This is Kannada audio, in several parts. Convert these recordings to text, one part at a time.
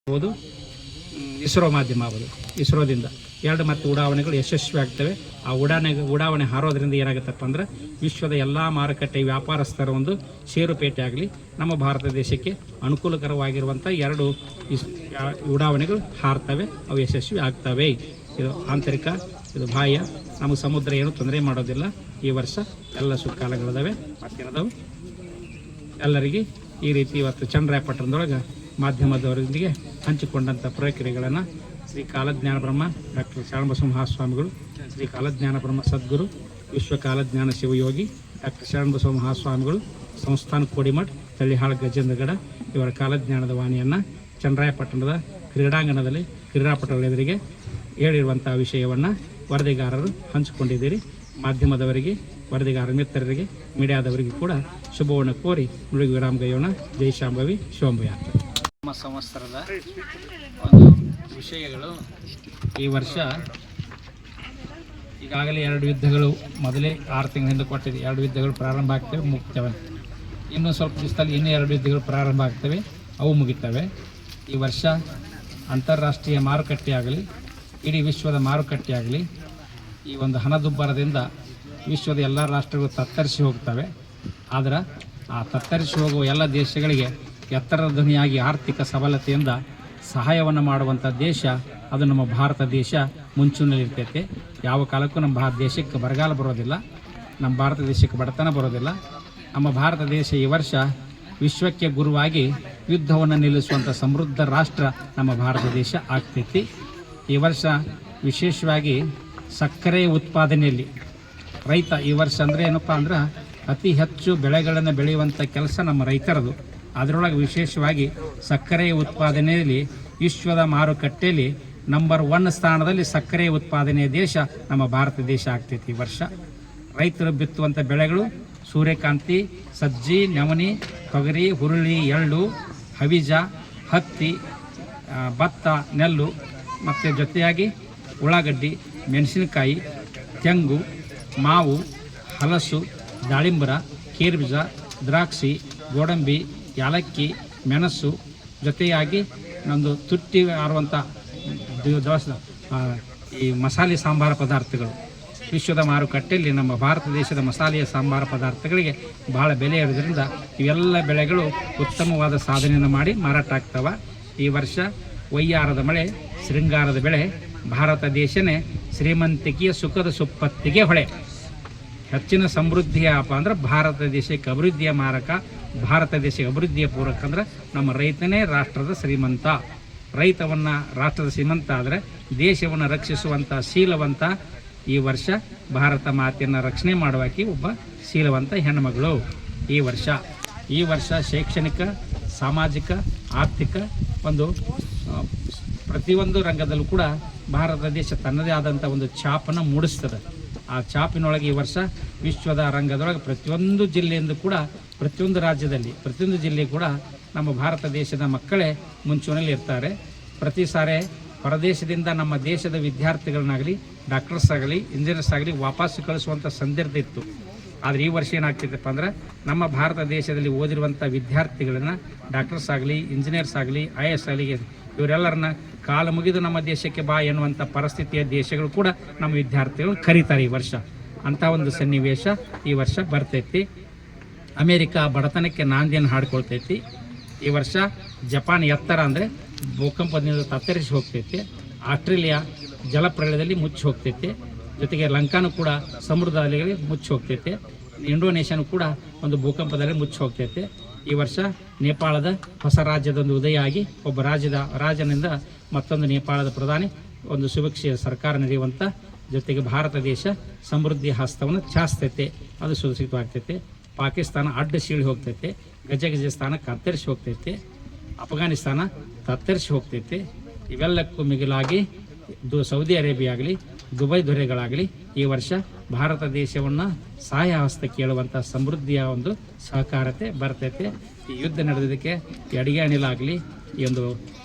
ಬಹುದು ಇಸ್ರೋ ಮಾಧ್ಯಮ ಆಗೋದು. ಇಸ್ರೋದಿಂದ 2 ಮತ್ತೆ ಉಡಾವಣೆಗಳು ಯಶಸ್ವಿ ಆಗ್ತವೆ. ಆ ಉಡಾವಣೆ ಹಾರೋದ್ರಿಂದ ಏನಾಗುತ್ತಪ್ಪ ಅಂದ್ರೆ ವಿಶ್ವದ ಎಲ್ಲ ಮಾರುಕಟ್ಟೆ ವ್ಯಾಪಾರಸ್ಥರ ಒಂದು ಷೇರುಪೇಟೆ ಆಗಲಿ ನಮ್ಮ ಭಾರತ ದೇಶಕ್ಕೆ ಅನುಕೂಲಕರವಾಗಿರುವಂಥ 2 ಉಡಾವಣೆಗಳು ಹಾರ್ತವೆ, ಅವು ಯಶಸ್ವಿ ಆಗ್ತವೆ. ಇದು ಆಂತರಿಕ, ಇದು ಬಾಹ್ಯ. ನಮಗೆ ಸಮುದ್ರ ಏನು ತೊಂದರೆ ಮಾಡೋದಿಲ್ಲ. ಈ ವರ್ಷ ಎಲ್ಲ ಸುಖಕಾಲಗಳಿದಾವೆ. ಮತ್ತೇನದಾವು ಎಲ್ಲರಿಗೆ ಈ ರೀತಿ ಇವತ್ತು ಚನ್ನರಾಯಪಟ್ಟಣದೊಳಗೆ ಮಾಧ್ಯಮದವರೊಂದಿಗೆ ಹಂಚಿಕೊಂಡಂಥ ಪ್ರಕ್ರಿಯೆಗಳನ್ನು ಶ್ರೀ ಕಾಲಜ್ಞಾನ ಬ್ರಹ್ಮ ಡಾಕ್ಟರ್ ಶರಣಬಸವ ಮಹಾಸ್ವಾಮಿಗಳು, ಶ್ರೀ ಕಾಲಜ್ಞಾನ ಬ್ರಹ್ಮ ಸದ್ಗುರು ವಿಶ್ವ ಕಾಲಜ್ಞಾನ ಶಿವಯೋಗಿ ಡಾಕ್ಟರ್ ಶರಣಬಸವ ಮಹಾಸ್ವಾಮಿಗಳು, ಸಂಸ್ಥಾನ ಕೋಡಿಮಠ್ ತಳ್ಳಿಹಾಳ ಗಜೇಂದ್ರಗಡ ಇವರ ಕಾಲಜ್ಞಾನದ ವಾಣಿಯನ್ನು ಚನ್ನರಾಯಪಟ್ಟಣದ ಕ್ರೀಡಾಂಗಣದಲ್ಲಿ ಕ್ರೀಡಾಪಟುಗಳ ಎದುರಿಗೆ ಹೇಳಿರುವಂಥ ವಿಷಯವನ್ನು ವರದಿಗಾರರು ಹಂಚಿಕೊಂಡಿದ್ದೀರಿ. ಮಾಧ್ಯಮದವರಿಗೆ, ವರದಿಗಾರ ಮಿತ್ರರಿಗೆ, ಮೀಡಿಯಾದವರಿಗೆ ಕೂಡ ಶುಭವನ್ನು ಕೋರಿ ಮುಳುಗಿ ವಿರಾಮ ಗೈಯೋಣ. ಜೈ ಶಾಂಭವಿ ಶಿವಂಭಯ. ನಮ್ಮ ಸಂವತ್ಸರದ ಒಂದು ವಿಷಯಗಳು ಈ ವರ್ಷ ಈಗಾಗಲೇ 2 ಯುದ್ಧಗಳು ಮೊದಲೇ 6 ತಿಂಗಳ ಹಿಂದೆ ಕೊಟ್ಟಿದೆ. 2 ಯುದ್ಧಗಳು ಪ್ರಾರಂಭ ಆಗ್ತವೆ, ಮುಗಿತವೆ. ಇನ್ನೂ ಸ್ವಲ್ಪ ದಿವಸದಲ್ಲಿ ಇನ್ನೂ 2 ಯುದ್ಧಗಳು ಪ್ರಾರಂಭ ಆಗ್ತವೆ, ಅವು ಮುಗಿತವೆ. ಈ ವರ್ಷ ಅಂತಾರಾಷ್ಟ್ರೀಯ ಮಾರುಕಟ್ಟೆ ಆಗಲಿ, ಇಡೀ ವಿಶ್ವದ ಮಾರುಕಟ್ಟೆ ಆಗಲಿ, ಈ ಒಂದು ಹಣದುಬ್ಬರದಿಂದ ವಿಶ್ವದ ಎಲ್ಲ ರಾಷ್ಟ್ರಗಳು ತತ್ತರಿಸಿ ಹೋಗ್ತವೆ. ಆದರೆ ಆ ತತ್ತರಿಸಿ ಹೋಗುವ ಎಲ್ಲ ದೇಶಗಳಿಗೆ ಎತ್ತರದ ಧ್ವನಿಯಾಗಿ ಆರ್ಥಿಕ ಸಬಲತೆಯಿಂದ ಸಹಾಯವನ್ನು ಮಾಡುವಂಥ ದೇಶ ಅದು ನಮ್ಮ ಭಾರತ ದೇಶ ಮುಂಚೂಣಿಯಲ್ಲಿರ್ತೈತೆ. ಯಾವ ಕಾಲಕ್ಕೂ ನಮ್ಮ ಭಾರತ ದೇಶಕ್ಕೆ ಬರಗಾಲ ಬರೋದಿಲ್ಲ, ನಮ್ಮ ಭಾರತ ದೇಶಕ್ಕೆ ಬಡತನ ಬರೋದಿಲ್ಲ. ನಮ್ಮ ಭಾರತ ದೇಶ ಈ ವರ್ಷ ವಿಶ್ವಕ್ಕೆ ಗುರುವಾಗಿ ಯುದ್ಧವನ್ನು ನಿಲ್ಲಿಸುವಂಥ ಸಮೃದ್ಧ ರಾಷ್ಟ್ರ ನಮ್ಮ ಭಾರತ ದೇಶ ಆಗ್ತೈತಿ. ಈ ವರ್ಷ ವಿಶೇಷವಾಗಿ ಸಕ್ಕರೆ ಉತ್ಪಾದನೆಯಲ್ಲಿ ರೈತ ಈ ವರ್ಷ ಅಂದರೆ ಏನಪ್ಪ ಅಂದ್ರೆ ಅತಿ ಹೆಚ್ಚು ಬೆಳೆಗಳನ್ನು ಬೆಳೆಯುವಂಥ ಕೆಲಸ ನಮ್ಮ ರೈತರದು. ಅದರೊಳಗೆ ವಿಶೇಷವಾಗಿ ಸಕ್ಕರೆ ಉತ್ಪಾದನೆಯಲ್ಲಿ ವಿಶ್ವದ ಮಾರುಕಟ್ಟೆಯಲ್ಲಿ ನಂಬರ್ 1 ಸ್ಥಾನದಲ್ಲಿ ಸಕ್ಕರೆ ಉತ್ಪಾದನೆಯ ದೇಶ ನಮ್ಮ ಭಾರತ ದೇಶ ಆಗ್ತೈತಿ. ಈ ವರ್ಷ ರೈತರು ಬಿತ್ತುವಂಥ ಬೆಳೆಗಳು ಸೂರ್ಯಕಾಂತಿ, ಸಜ್ಜಿ, ನವಣಿ, ತೊಗರಿ, ಹುರುಳಿ, ಎಳ್ಳು, ಹವಿಜ, ಹತ್ತಿ, ಭತ್ತ, ನೆಲ್ಲು ಮತ್ತು ಜೊತೆಯಾಗಿ ಉಳ್ಳಾಗಡ್ಡಿ, ಮೆಣಸಿನಕಾಯಿ, ತೆಂಗು, ಮಾವು, ಹಲಸು, ದಾಳಿಂಬರ, ಕೇರ್ಬೀಜ, ದ್ರಾಕ್ಷಿ, ಗೋಡಂಬಿ, ಯಾಲಕ್ಕಿ, ಮೆಣಸು, ಜೊತೆಯಾಗಿ ನಮ್ಮದು ತುಟ್ಟಿ ಆರುವಂಥ ದವಸ ಈ ಮಸಾಲೆ ಸಾಂಬಾರ ಪದಾರ್ಥಗಳು ವಿಶ್ವದ ಮಾರುಕಟ್ಟೆಯಲ್ಲಿ ನಮ್ಮ ಭಾರತ ದೇಶದ ಮಸಾಲೆಯ ಸಾಂಬಾರ ಪದಾರ್ಥಗಳಿಗೆ ಭಾಳ ಬೆಲೆ ಇರೋದ್ರಿಂದ ಇವೆಲ್ಲ ಬೆಳೆಗಳು ಉತ್ತಮವಾದ ಸಾಧನೆಯನ್ನು ಮಾಡಿ ಮಾರಾಟ ಆಗ್ತವೆ. ಈ ವರ್ಷ ವಯ್ಯಾರದ ಮಳೆ, ಶೃಂಗಾರದ ಬೆಳೆ, ಭಾರತ ದೇಶನೇ ಶ್ರೀಮಂತಿಕೆಯ ಸುಖದ ಸುಪ್ಪತ್ತಿಗೆ ಹೊಳೆ. ಹೆಚ್ಚಿನ ಸಮೃದ್ಧಿಯ ಅಂದ್ರೆ ಭಾರತ ದೇಶಕ್ಕೆ ಅಭಿವೃದ್ಧಿಯ ಮಾರಕ, ಭಾರತ ದೇಶಕ್ಕೆ ಅಭಿವೃದ್ಧಿಯ ಪೂರಕ ಅಂದ್ರೆ ನಮ್ಮ ರೈತನೇ ರಾಷ್ಟ್ರದ ಶ್ರೀಮಂತ. ರೈತವನ್ನು ರಾಷ್ಟ್ರದ ಶ್ರೀಮಂತ ಆದರೆ ದೇಶವನ್ನು ರಕ್ಷಿಸುವಂಥ ಶೀಲವಂತ ಈ ವರ್ಷ ಭಾರತ ಮಾತೆಯನ್ನು ರಕ್ಷಣೆ ಮಾಡುವಾಕಿ ಒಬ್ಬ ಶೀಲವಂತ ಹೆಣ್ಣುಮಗಳು. ಈ ವರ್ಷ ಶೈಕ್ಷಣಿಕ, ಸಾಮಾಜಿಕ, ಆರ್ಥಿಕ ಒಂದು ಪ್ರತಿಯೊಂದು ರಂಗದಲ್ಲೂ ಕೂಡ ಭಾರತ ದೇಶ ತನ್ನದೇ ಆದಂಥ ಒಂದು ಛಾಪನ್ನು ಮೂಡಿಸ್ತದೆ. ಆ ಛಾಪಿನೊಳಗೆ ಈ ವರ್ಷ ವಿಶ್ವದ ರಂಗದೊಳಗೆ ಪ್ರತಿಯೊಂದು ಜಿಲ್ಲೆಯಿಂದ ಕೂಡ, ಪ್ರತಿಯೊಂದು ರಾಜ್ಯದಲ್ಲಿ, ಪ್ರತಿಯೊಂದು ಜಿಲ್ಲೆ ಕೂಡ ನಮ್ಮ ಭಾರತ ದೇಶದ ಮಕ್ಕಳೇ ಮುಂಚೂಣಿಯಲ್ಲಿ ಇರ್ತಾರೆ. ಪ್ರತಿ ಸಾರಿ ಹೊರದೇಶದಿಂದ ನಮ್ಮ ದೇಶದ ವಿದ್ಯಾರ್ಥಿಗಳನ್ನಾಗಲಿ, ಡಾಕ್ಟರ್ಸ್ ಆಗಲಿ, ಇಂಜಿನಿಯರ್ಸ್ ಆಗಲಿ ವಾಪಸ್ಸು ಕಳಿಸುವಂಥ ಸಂದರ್ಭ ಇತ್ತು. ಆದರೆ ಈ ವರ್ಷ ಏನಾಗ್ತಿದ್ದಪ್ಪ ಅಂದ್ರೆ ನಮ್ಮ ಭಾರತ ದೇಶದಲ್ಲಿ ಓದಿರುವಂಥ ವಿದ್ಯಾರ್ಥಿಗಳನ್ನು ಡಾಕ್ಟರ್ಸ್ ಆಗಲಿ, ಇಂಜಿನಿಯರ್ಸ್ ಆಗಲಿ, IAS ಆಗಲಿ ಇವರೆಲ್ಲರನ್ನ ಕಾಲು ಮುಗಿದು ನಮ್ಮ ದೇಶಕ್ಕೆ ಬಾ ಎನ್ನುವಂಥ ಪರಿಸ್ಥಿತಿಯ ದೇಶಗಳು ಕೂಡ ನಮ್ಮ ವಿದ್ಯಾರ್ಥಿಗಳು ಕರೀತಾರೆ ಈ ವರ್ಷ. ಅಂಥ ಒಂದು ಸನ್ನಿವೇಶ ಈ ವರ್ಷ ಬರ್ತೈತಿ. ಅಮೇರಿಕಾ ಬಡತನಕ್ಕೆ ನಾಂದಿಯನ್ನು ಹಾಡ್ಕೊಳ್ತೈತಿ. ಈ ವರ್ಷ ಜಪಾನ್ ಎತ್ತರ ಅಂದರೆ ಭೂಕಂಪದಿಂದ ತತ್ತರಿಸಿ ಹೋಗ್ತೈತಿ. ಆಸ್ಟ್ರೇಲಿಯಾ ಜಲಪ್ರಳಯದಲ್ಲಿ ಮುಚ್ಚಿ ಹೋಗ್ತೈತಿ. ಜೊತೆಗೆ ಲಂಕಾನು ಕೂಡ ಸಮುದ್ರ ಅಲೆಗಳಿಗೆ ಮುಚ್ಚಿ ಹೋಗ್ತೈತೆ. ಇಂಡೋನೇಷ್ಯಾನು ಕೂಡ ಒಂದು ಭೂಕಂಪದಲ್ಲಿ ಮುಚ್ಚಿ ಹೋಗ್ತೈತೆ. ಈ ವರ್ಷ ನೇಪಾಳದ ಹೊಸ ರಾಜ್ಯದೊಂದು ಉದಯ ಆಗಿ ಒಬ್ಬ ರಾಜನಿಂದ ಮತ್ತೊಂದು ನೇಪಾಳದ ಪ್ರಧಾನಿ ಒಂದು ಸುಭಿಕ್ಷೆಯ ಸರ್ಕಾರ ನಡೆಯುವಂಥ, ಜೊತೆಗೆ ಭಾರತ ದೇಶ ಸಮೃದ್ಧಿ ಹಸ್ತವನ್ನು ಚಾಸ್ತೈತೆ, ಅದು ಸುರಕ್ಷಿತವಾಗ್ತೈತೆ. ಪಾಕಿಸ್ತಾನ ಅಡ್ಡ ಸೀಳಿ ಹೋಗ್ತೈತೆ. ಗಜಸ್ಥಾನ ಕತ್ತರಿಸಿ ಹೋಗ್ತೈತೆ. ಅಫ್ಘಾನಿಸ್ತಾನ ತತ್ತರಿಸಿ ಹೋಗ್ತೈತೆ. ಇವೆಲ್ಲಕ್ಕೂ ಮಿಗಿಲಾಗಿ ಸೌದಿ ಅರೇಬಿಯಾ ಆಗಲಿ, ದುಬೈ ದೊರೆಗಳಾಗಲಿ ಈ ವರ್ಷ ಭಾರತ ದೇಶವನ್ನು ಸಹಾಯ ಹಸ್ತ ಕೇಳುವಂಥ ಸಮೃದ್ಧಿಯ ಒಂದು ಸಹಕಾರತೆ ಬರ್ತೈತೆ. ಈ ಯುದ್ಧ ನಡೆದಿದ್ದಕ್ಕೆ ಈ ಅಡಿಗೆ ಅನಿಲ ಆಗಲಿ, ಈ ಒಂದು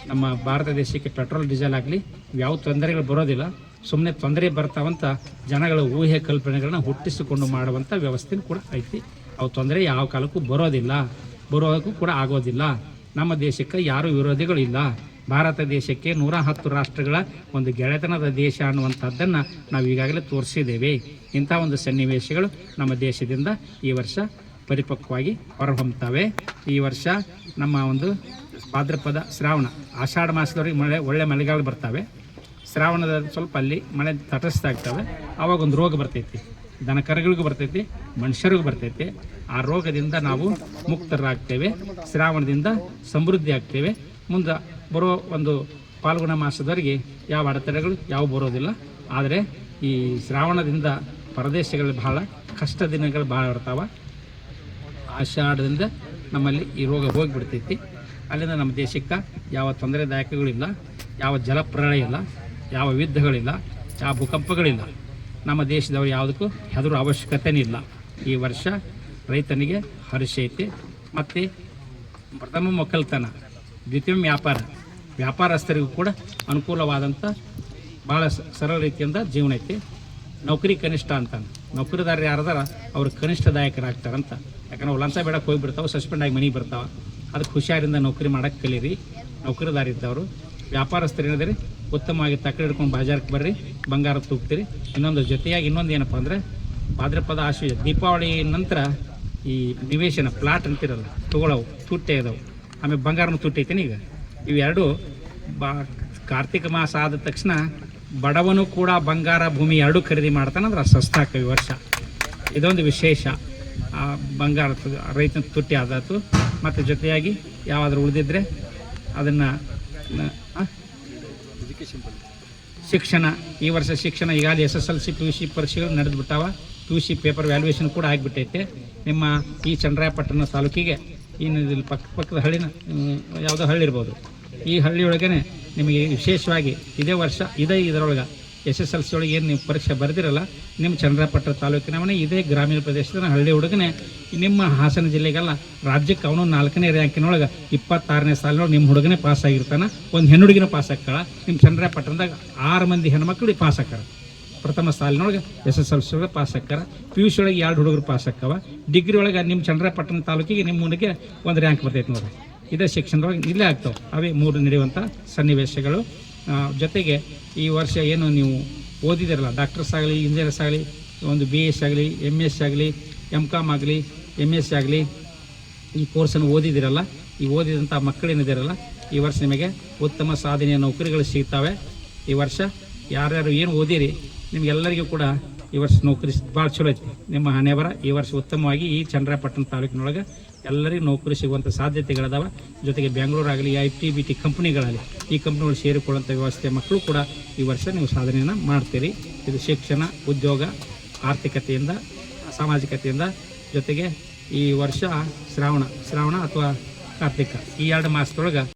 ನಮ್ಮ ಭಾರತ ದೇಶಕ್ಕೆ ಪೆಟ್ರೋಲ್ ಡೀಸೆಲ್ ಆಗಲಿ ಯಾವ ತೊಂದರೆಗಳು ಬರೋದಿಲ್ಲ. ಸುಮ್ಮನೆ ತೊಂದರೆ ಬರ್ತಾವಂಥ ಜನಗಳ ಊಹೆ ಕಲ್ಪನೆಗಳನ್ನ ಹುಟ್ಟಿಸಿಕೊಂಡು ಮಾಡುವಂಥ ವ್ಯವಸ್ಥೆ ಕೂಡ ಐತಿ. ಅವು ತೊಂದರೆ ಯಾವ ಕಾಲಕ್ಕೂ ಬರೋದಿಲ್ಲ, ಬರೋದಕ್ಕೂ ಕೂಡ ಆಗೋದಿಲ್ಲ. ನಮ್ಮ ದೇಶಕ್ಕೆ ಯಾರೂ ವಿರೋಧಿಗಳಿಲ್ಲ. ಭಾರತ ದೇಶಕ್ಕೆ 110 ರಾಷ್ಟ್ರಗಳ ಒಂದು ಗೆಳೆತನದ ದೇಶ ಅನ್ನುವಂಥದ್ದನ್ನು ನಾವು ಈಗಾಗಲೇ ತೋರಿಸಿದ್ದೇವೆ. ಇಂಥ ಒಂದು ಸನ್ನಿವೇಶಗಳು ನಮ್ಮ ದೇಶದಿಂದ ಈ ವರ್ಷ ಪರಿಪಕ್ವವಾಗಿ ಹೊರಹೊಮ್ಮುತ್ತವೆ. ಈ ವರ್ಷ ನಮ್ಮ ಒಂದು ಭಾದ್ರಪದ ಶ್ರಾವಣ ಆಷಾಢ ಮಾಸದವರೆಗೆ ಒಳ್ಳೆ ಮಳೆಗಾಲ ಬರ್ತವೆ. ಶ್ರಾವಣದ ಸ್ವಲ್ಪ ಅಲ್ಲಿ ಮಳೆ ತಟಸ್ಥಾಗ್ತವೆ. ಆವಾಗ ಒಂದು ರೋಗ ಬರ್ತೈತಿ, ದನ ಕರುಗಳಿಗೂ ಬರ್ತೈತಿ, ಮನುಷ್ಯರಿಗೂ ಬರ್ತೈತಿ. ಆ ರೋಗದಿಂದ ನಾವು ಮುಕ್ತರಾಗ್ತೇವೆ. ಶ್ರಾವಣದಿಂದ ಸಮೃದ್ಧಿ ಆಗ್ತೇವೆ. ಮುಂದೆ ಬರೋ ಒಂದು ಫಾಲ್ಗುಣ ಮಾಸದವರೆಗೆ ಯಾವ ಅಡೆತಡೆಗಳು ಯಾವ ಬರೋದಿಲ್ಲ. ಆದರೆ ಈ ಶ್ರಾವಣದಿಂದ ಪ್ರದೇಶಗಳಲ್ಲಿ ಬಹಳ ಕಷ್ಟ ದಿನಗಳು ಭಾಳ ಇರ್ತಾವೆ. ಆಷಾಢದಿಂದ ನಮ್ಮಲ್ಲಿ ಈ ರೋಗ ಹೋಗಿಬಿಡ್ತೈತಿ. ಅಲ್ಲಿಂದ ನಮ್ಮ ದೇಶಕ್ಕೆ ಯಾವ ತೊಂದರೆದಾಯಕಗಳಿಲ್ಲ, ಯಾವ ಜಲಪ್ರಳಯ ಇಲ್ಲ, ಯಾವ ಯುದ್ಧಗಳಿಲ್ಲ, ಯಾವ ಭೂಕಂಪಗಳಿಲ್ಲ. ನಮ್ಮ ದೇಶದವರು ಯಾವುದಕ್ಕೂ ಹೆದರೋ ಅವಶ್ಯಕತೆಯೇ ಇಲ್ಲ. ಈ ವರ್ಷ ರೈತನಿಗೆ ಹರ್ಷ ಐತಿ. ಮತ್ತು ಪ್ರಥಮ ಒಕ್ಕಲ್ತನ, ದ್ವಿತೀಯ ವ್ಯಾಪಾರಸ್ಥರಿಗೂ ಕೂಡ ಅನುಕೂಲವಾದಂಥ ಭಾಳ ಸರಳ ರೀತಿಯಿಂದ ಜೀವನ ಐತಿ. ನೌಕರಿ ಕನಿಷ್ಠ ಅಂತಾನೆ, ನೌಕರಿದಾರರು ಯಾರದಾರ ಅವ್ರು ಕನಿಷ್ಠದಾಯಕರಾಗ್ತಾರಂತ. ಯಾಕಂದ್ರೆ ಲಂಚ ಬೇಡಕ್ಕೆ ಹೋಗಿಬಿಡ್ತಾವೆ, ಸಸ್ಪೆಂಡ್ ಆಗಿ ಮನೆಗೆ ಬರ್ತಾವೆ. ಅದಕ್ಕೆ ಹುಷಾರಿಂದ ನೌಕರಿ ಮಾಡೋಕ್ಕೆ ಕಲೀರಿ. ನೌಕರಿದಾರ ಇದ್ದವರು ವ್ಯಾಪಾರಸ್ಥರು ಏನಿದೆ ಉತ್ತಮವಾಗಿ ತಕ್ಕಡಿ ಹಿಡ್ಕೊಂಡು ಬಾಜಾರಕ್ಕೆ ಬರ್ರಿ, ಬಂಗಾರ ತೂಗ್ತೀರಿ. ಇನ್ನೊಂದು ಜೊತೆಯಾಗಿ ಇನ್ನೊಂದು ಏನಪ್ಪ ಅಂದರೆ ಭಾದ್ರಪದ ಆಶ್ವಯುಜ ದೀಪಾವಳಿ ನಂತರ ಈ ನಿವೇಶನ ಪ್ಲಾಟ್ ಅಂತಿರಲ್ಲ ತೊಗೊಳವು ತುಟ್ಟೆ ಇದಾವೆ. ಆಮೇಲೆ ಬಂಗಾರನ ತುಟ್ಟಿ ಐತೇನೆ. ಈಗ ಇವೆರಡು ಕಾರ್ತಿಕ ಮಾಸ ಆದ ತಕ್ಷಣ ಬಡವನು ಕೂಡ ಬಂಗಾರ ಭೂಮಿ ಎರಡೂ ಖರೀದಿ ಮಾಡ್ತಾನಂದ್ರೆ ಸಸ್ತಾಕ ಈ ವರ್ಷ. ಇದೊಂದು ವಿಶೇಷ. ಬಂಗಾರ ರೈತನ ತುಟ್ಟಿ ಆದಾತು. ಮತ್ತು ಜೊತೆಯಾಗಿ ಯಾವಾದರೂ ಉಳಿದಿದ್ರೆ ಅದನ್ನು ಶಿಕ್ಷಣ, ಈ ವರ್ಷ ಶಿಕ್ಷಣ ಈಗಾಗಲೇ SSLC PUC ಪರೀಕ್ಷೆಗಳು ನಡೆದುಬಿಟ್ಟಾವ. PUC ಪೇಪರ್ ವ್ಯಾಲ್ಯೂಯೇಷನ್ ಕೂಡ ಆಗಿಬಿಟ್ಟೈತೆ. ನಿಮ್ಮ ಈ ಚನ್ನರಾಯಪಟ್ಟಣ ತಾಲೂಕಿಗೆ ಇಲ್ಲಿ ಪಕ್ಕದ ಹಳ್ಳಿನ ಯಾವುದೋ ಹಳ್ಳಿ ಇರ್ಬೋದು. ಈ ಹಳ್ಳಿಯೊಳಗೇ ನಿಮಗೆ ವಿಶೇಷವಾಗಿ ಇದರೊಳಗೆ SSLC ಒಳಗೆ ಏನು ನೀವು ಪರೀಕ್ಷೆ ಬರೆದಿರಲ್ಲ, ನಿಮ್ಮ ಚನ್ನರಾಯಪಟ್ಟಣ ತಾಲೂಕಿನವನೇ ಇದೇ ಗ್ರಾಮೀಣ ಪ್ರದೇಶದ ಹಳ್ಳಿ ಹುಡುಗನೇ ನಿಮ್ಮ ಹಾಸನ ಜಿಲ್ಲೆಗೆಲ್ಲ ರಾಜ್ಯಕ್ಕೆ ಅವನು 4ನೇ ರ್ಯಾಂಕಿನೊಳಗೆ 26ನೇ ಸಾಲಿನೊಳಗೆ ನಿಮ್ಮ ಹುಡುಗನೇ ಪಾಸ್ ಆಗಿರ್ತಾನೆ. ಒಂದು ಹೆಣ್ಣುಡುಗಿನ ಪಾಸ್ ಆಗ್ತಾಳ. ನಿಮ್ಮ ಚನ್ನರಾಯಪಟ್ಟಣದಾಗ 6 ಮಂದಿ ಹೆಣ್ಮಕ್ಳು ಪಾಸ್ ಆಕ್ಕಾರ. ಪ್ರಥಮ ಸಾಲಿನೊಳಗೆ SSLC ಒಳಗೆ ಪಾಸ್ ಆಕ್ಕಾರ. PUC ಒಳಗೆ 2 ಹುಡುಗರು ಪಾಸ್ ಆಕ್ಕವ. ಡಿಗ್ರಿ ಒಳಗೆ ನಿಮ್ಮ ಚನ್ನರಾಯಪಟ್ಟಣ ತಾಲೂಕಿಗೆ ನಿಮ್ಮ ಹುಡುಗಿಗೆ ಒಂದು ರ್ಯಾಂಕ್ ಬರ್ತೈತೆ ನೋಡಿ. ಇದೇ ಶಿಕ್ಷಣದೊಳಗೆ ಇಲ್ಲೇ ಆಗ್ತಾವೆ. ಅವೇ 3 ನಡೆಯುವಂಥ ಸನ್ನಿವೇಶಗಳು. ಜೊತೆಗೆ ಈ ವರ್ಷ ಏನು ನೀವು ಓದಿದಿರಲ್ಲ, ಡಾಕ್ಟರ್ಸ್ ಆಗಲಿ, ಇಂಜಿನಿಯರ್ಸ್ ಆಗಲಿ, ಒಂದು BS ಆಗಲಿ, MS ಆಗಲಿ, MCOM ಆಗಲಿ, MS ಆಗಲಿ, ಈ ಕೋರ್ಸನ್ನು ಓದಿದಿರಲ್ಲ, ಈ ಓದಿದಂಥ ಮಕ್ಕಳೇನಿದಿರಲ್ಲ, ಈ ವರ್ಷ ನಿಮಗೆ ಉತ್ತಮ ಸಾಧನೆಯ ನೌಕರಿಗಳು ಸಿಗ್ತವೆ. ಈ ವರ್ಷ ಯಾರ್ಯಾರು ಏನು ಓದಿರಿ ನಿಮಗೆಲ್ಲರಿಗೂ ಕೂಡ ಈ ವರ್ಷ ನೌಕರಿ ಭಾಳ ಚಲೋ ಐತಿ. ನಿಮ್ಮ ಹಣೆ ಬರ ಈ ವರ್ಷ ಉತ್ತಮವಾಗಿ ಈ ಚನ್ನರಾಯಪಟ್ಟಣ ತಾಲೂಕಿನೊಳಗೆ ಎಲ್ಲರಿಗೂ ನೌಕರಿ ಸಿಗುವಂಥ ಸಾಧ್ಯತೆಗಳಿದಾವೆ. ಜೊತೆಗೆ ಬೆಂಗಳೂರಾಗಲಿ, IT-BT ಕಂಪ್ನಿಗಳಾಗಲಿ, ಈ ಕಂಪ್ನಿಗಳು ಸೇರಿಕೊಳ್ಳುವಂಥ ವ್ಯವಸ್ಥೆ ಮಕ್ಕಳು ಕೂಡ ಈ ವರ್ಷ ನೀವು ಸಾಧನೆಯನ್ನು ಮಾಡ್ತೀರಿ. ಇದು ಶಿಕ್ಷಣ, ಉದ್ಯೋಗ, ಆರ್ಥಿಕತೆಯಿಂದ, ಸಾಮಾಜಿಕತೆಯಿಂದ. ಜೊತೆಗೆ ಈ ವರ್ಷ ಶ್ರಾವಣ ಅಥವಾ ಕಾರ್ತಿಕ ಈ 2 ಮಾಸದೊಳಗೆ